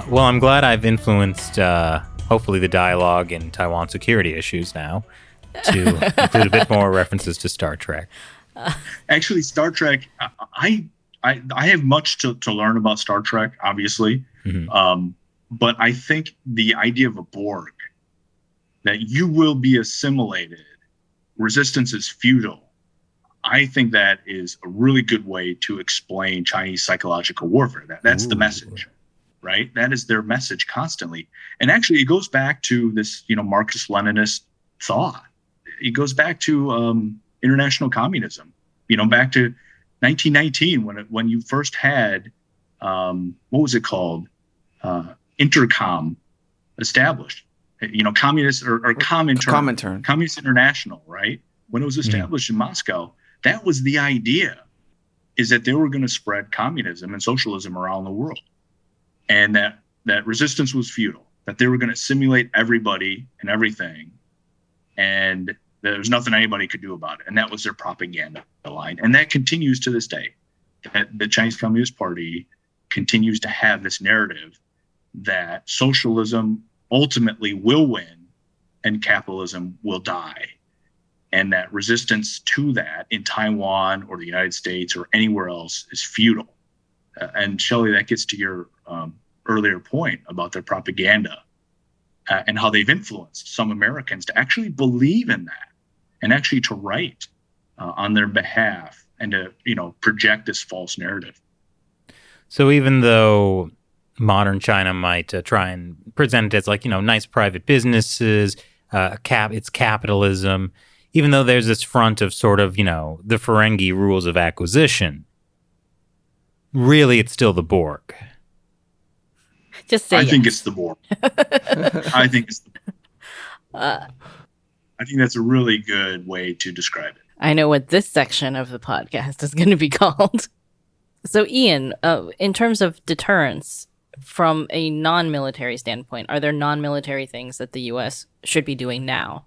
Well, I'm glad I've influenced, hopefully, the dialogue in Taiwan security issues now to include a bit more references to Star Trek. Actually, Star Trek, I have much to learn about Star Trek, obviously. Mm-hmm. But I think the idea of a Borg, that you will be assimilated, resistance is futile, I think that is a really good way to explain Chinese psychological warfare. That's the message, right? That is their message constantly. And actually, it goes back to this, Marxist-Leninist thought. It goes back to international communism, back to 1919 when you first had, what was it called? Intercom established, communist or Comintern, Communist International, right? When it was established in Moscow, that was the idea, is that they were going to spread communism and socialism around the world, and that resistance was futile, that they were going to assimilate everybody and everything, and there was nothing anybody could do about it. And that was their propaganda line. And that continues to this day. That the Chinese Communist Party continues to have this narrative that socialism ultimately will win and capitalism will die. And that resistance to that in Taiwan or the United States or anywhere else is futile. And Shelley, that gets to your earlier point about their propaganda and how they've influenced some Americans to actually believe in that and actually to write on their behalf and to, project this false narrative. So even though modern China might try and present it as like, nice private businesses, it's capitalism, even though there's this front of sort of, the Ferengi rules of acquisition, really it's still the Borg. Just say I yes. think it's the Borg. I think it's the Borg. I think that's a really good way to describe it. I know what this section of the podcast is going to be called. So, Ian, in terms of deterrence, from a non-military standpoint, are there non-military things that the U.S. should be doing now?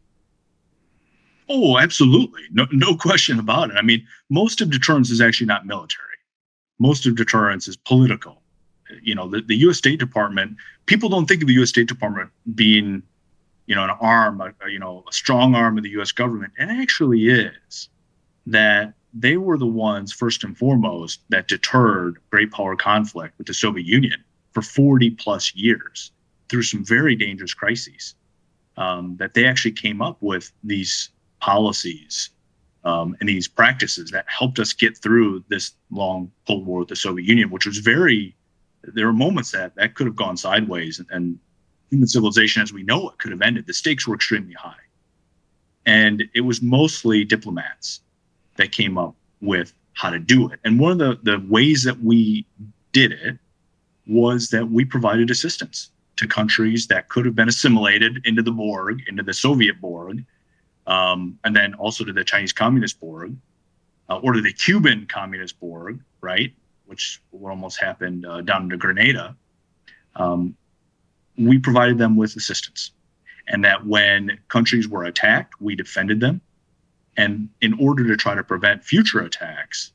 Oh, absolutely. No question about it. I mean, most of deterrence is actually not military. Most of deterrence is political. The U.S. State Department, people don't think of the U.S. State Department being, an arm, a strong arm of the U.S. government. It actually is. That they were the ones, first and foremost, that deterred great power conflict with the Soviet Union for 40 plus years through some very dangerous crises. That they actually came up with these policies and these practices that helped us get through this long Cold War with the Soviet Union, which was there were moments that could have gone sideways and human civilization as we know it could have ended. The stakes were extremely high. And it was mostly diplomats that came up with how to do it. And one of the ways that we did it was that we provided assistance to countries that could have been assimilated into the Borg, into the Soviet Borg, and then also to the Chinese Communist Borg, or to the Cuban Communist Borg, right? Which almost happened down to Grenada. We provided them with assistance. And that when countries were attacked, we defended them. And in order to try to prevent future attacks,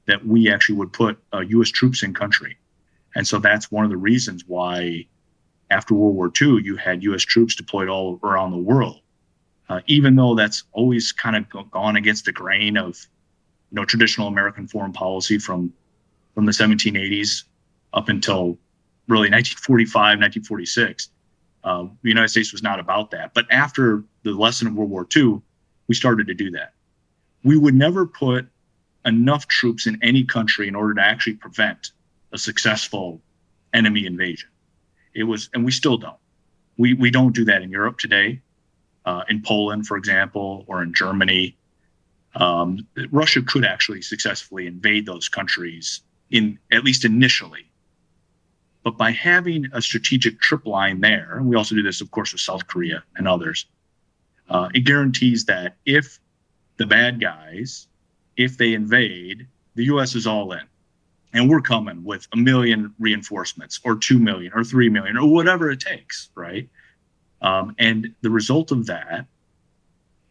that we actually would put U.S. troops in country. And so that's one of the reasons why after World War II, you had U.S. troops deployed all around the world. Even though that's always kind of gone against the grain of, traditional American foreign policy from the 1780s up until really 1945, 1946. The United States was not about that. But after the lesson of World War II, we started to do that. We would never put enough troops in any country in order to actually prevent a successful enemy invasion. And we still don't. We don't do that in Europe today. In Poland, for example, or in Germany, Russia could actually successfully invade those countries at least initially. But by having a strategic trip line there, and we also do this, of course, with South Korea and others, it guarantees that if the bad guys, if they invade, the U.S. is all in. And we're coming with 1 million reinforcements or 2 million or 3 million or whatever it takes, right? And the result of that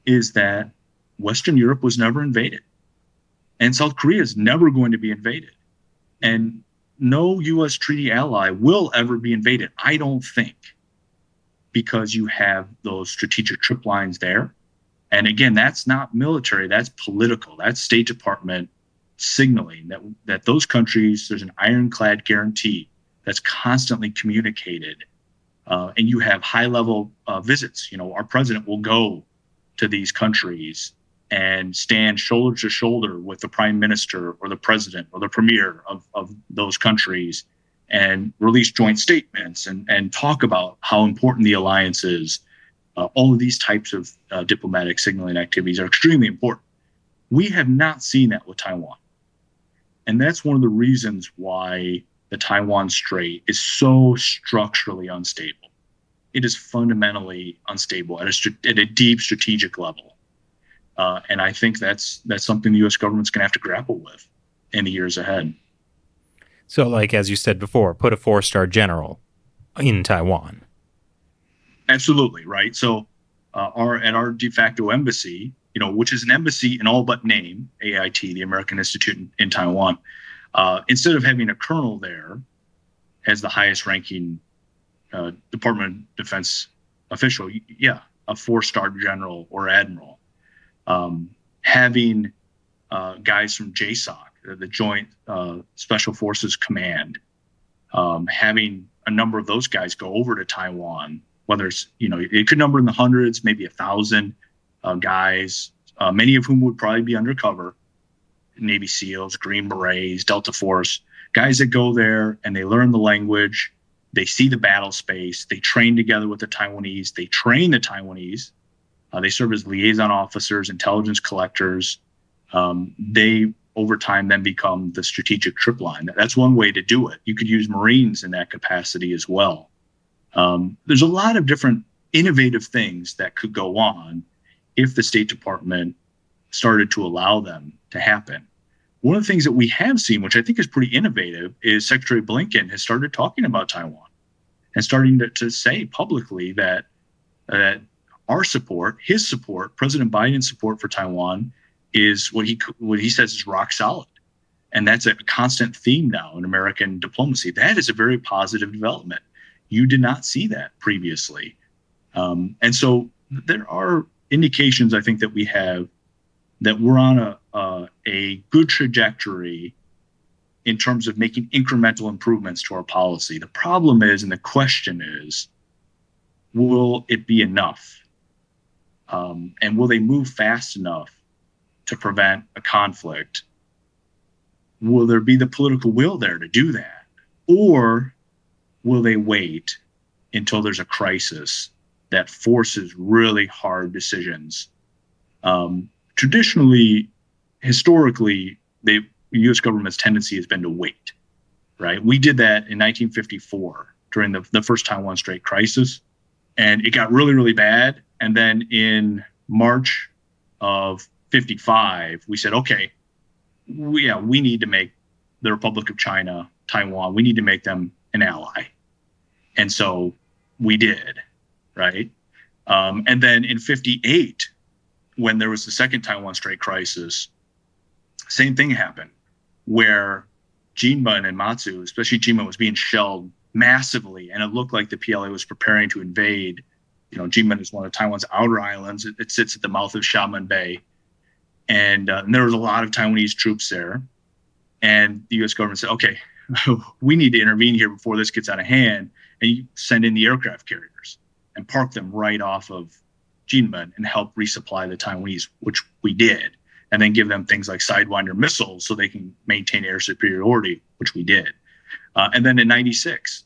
is that Western Europe was never invaded. And South Korea is never going to be invaded. And no U.S. treaty ally will ever be invaded. I don't think, because you have those strategic trip lines there. And again, that's not military, that's political. That's State Department signaling that those countries, there's an ironclad guarantee that's constantly communicated. And you have high-level visits. Our president will go to these countries and stand shoulder to shoulder with the prime minister or the president or the premier of those countries and release joint statements and talk about how important the alliance is. All of these types of diplomatic signaling activities are extremely important. We have not seen that with Taiwan. And that's one of the reasons why the Taiwan Strait is so structurally unstable. It is fundamentally unstable at a deep strategic level. And I think that's something the U.S. government's going to have to grapple with in the years ahead. So, like, as you said before, put a 4-star general in Taiwan. Absolutely, right? So at our de facto embassy, which is an embassy in all but name, AIT, the American Institute in Taiwan, instead of having a colonel there as the highest ranking Department of Defense official, a 4-star general or admiral, having guys from JSOC, the Joint Special Forces Command, having a number of those guys go over to Taiwan, whether it's, it could number in the hundreds, maybe 1,000 guys, many of whom would probably be undercover, Navy SEALs, Green Berets, Delta Force, guys that go there and they learn the language, they see the battle space, they train together with the Taiwanese, they train the Taiwanese, they serve as liaison officers, intelligence collectors. They, over time, then become the strategic trip line. That's one way to do it. You could use Marines in that capacity as well. There's a lot of different innovative things that could go on if the State Department started to allow them to happen. One of the things that we have seen, which I think is pretty innovative, is Secretary Blinken has started talking about Taiwan and starting to say publicly that our support, his support, President Biden's support for Taiwan is what he says is rock solid. And that's a constant theme now in American diplomacy. That is a very positive development. You did not see that previously. And so there are indications, I think, that we have that we're on a good trajectory in terms of making incremental improvements to our policy. The problem is, and the question is, will it be enough? And will they move fast enough to prevent a conflict? Will there be the political will there to do that? Or will they wait until there's a crisis that forces really hard decisions? Traditionally, historically, the U.S. government's tendency has been to wait, right? We did that in 1954 during the first Taiwan Strait crisis, and it got really, really bad. And then in March of 55, we said, okay, we need to make the Republic of China, Taiwan, we need to make them an ally. And so we did, right? And then in 58, when there was the second Taiwan Strait crisis, same thing happened, where Jinmen and Matsu, especially Jinmen, was being shelled massively, and it looked like the PLA was preparing to invade. Jinmen is one of Taiwan's outer islands. It sits at the mouth of Xiamen Bay. And there was a lot of Taiwanese troops there. And the U.S. government said, okay, we need to intervene here before this gets out of hand. And you send in the aircraft carriers and park them right off of Jinmen and help resupply the Taiwanese, which we did. And then give them things like Sidewinder missiles so they can maintain air superiority, which we did. And then in 95,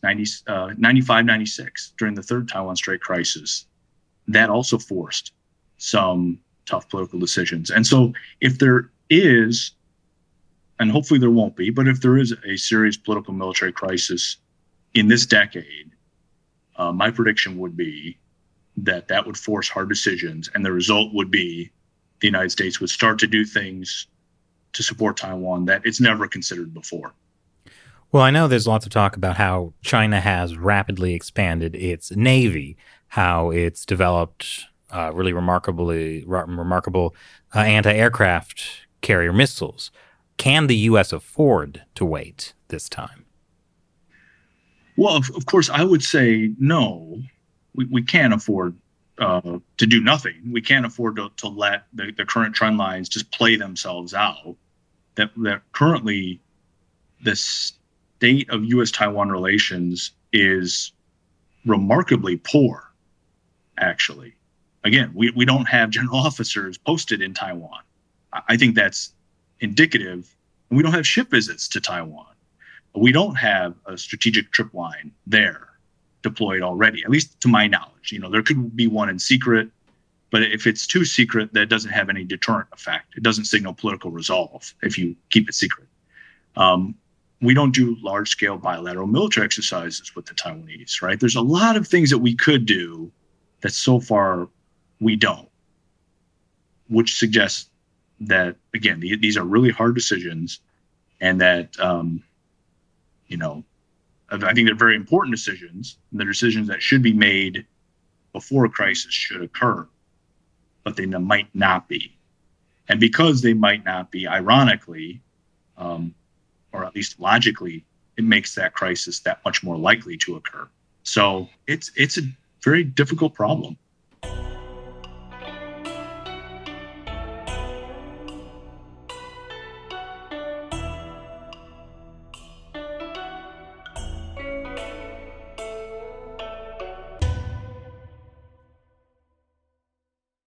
96, during the third Taiwan Strait crisis, that also forced some tough political decisions. And so if there is, and hopefully there won't be, but if there is a serious political military crisis in this decade, my prediction would be that would force hard decisions. And the result would be the United States would start to do things to support Taiwan that it's never considered before. Well, I know there's lots of talk about how China has rapidly expanded its navy, how it's developed really remarkable anti-aircraft carrier missiles. Can the U.S. afford to wait this time? Well, of course, I would say no. We can't afford to do nothing. We can't afford to let the current trend lines just play themselves out. That currently the state of U.S.-Taiwan relations is remarkably poor, actually. Again, we don't have general officers posted in Taiwan. I think that's indicative. And we don't have ship visits to Taiwan. We don't have a strategic trip line there deployed already, at least to my knowledge. There could be one in secret, but if it's too secret, that doesn't have any deterrent effect. It doesn't signal political resolve if you keep it secret. We don't do large-scale bilateral military exercises with the Taiwanese, right? There's a lot of things that we could do that so far we don't, which suggests that, again, these are really hard decisions, and that, I think they're very important decisions. And they're decisions that should be made before a crisis should occur, but they might not be. And because they might not be, ironically, or at least logically, it makes that crisis that much more likely to occur. So it's a very difficult problem.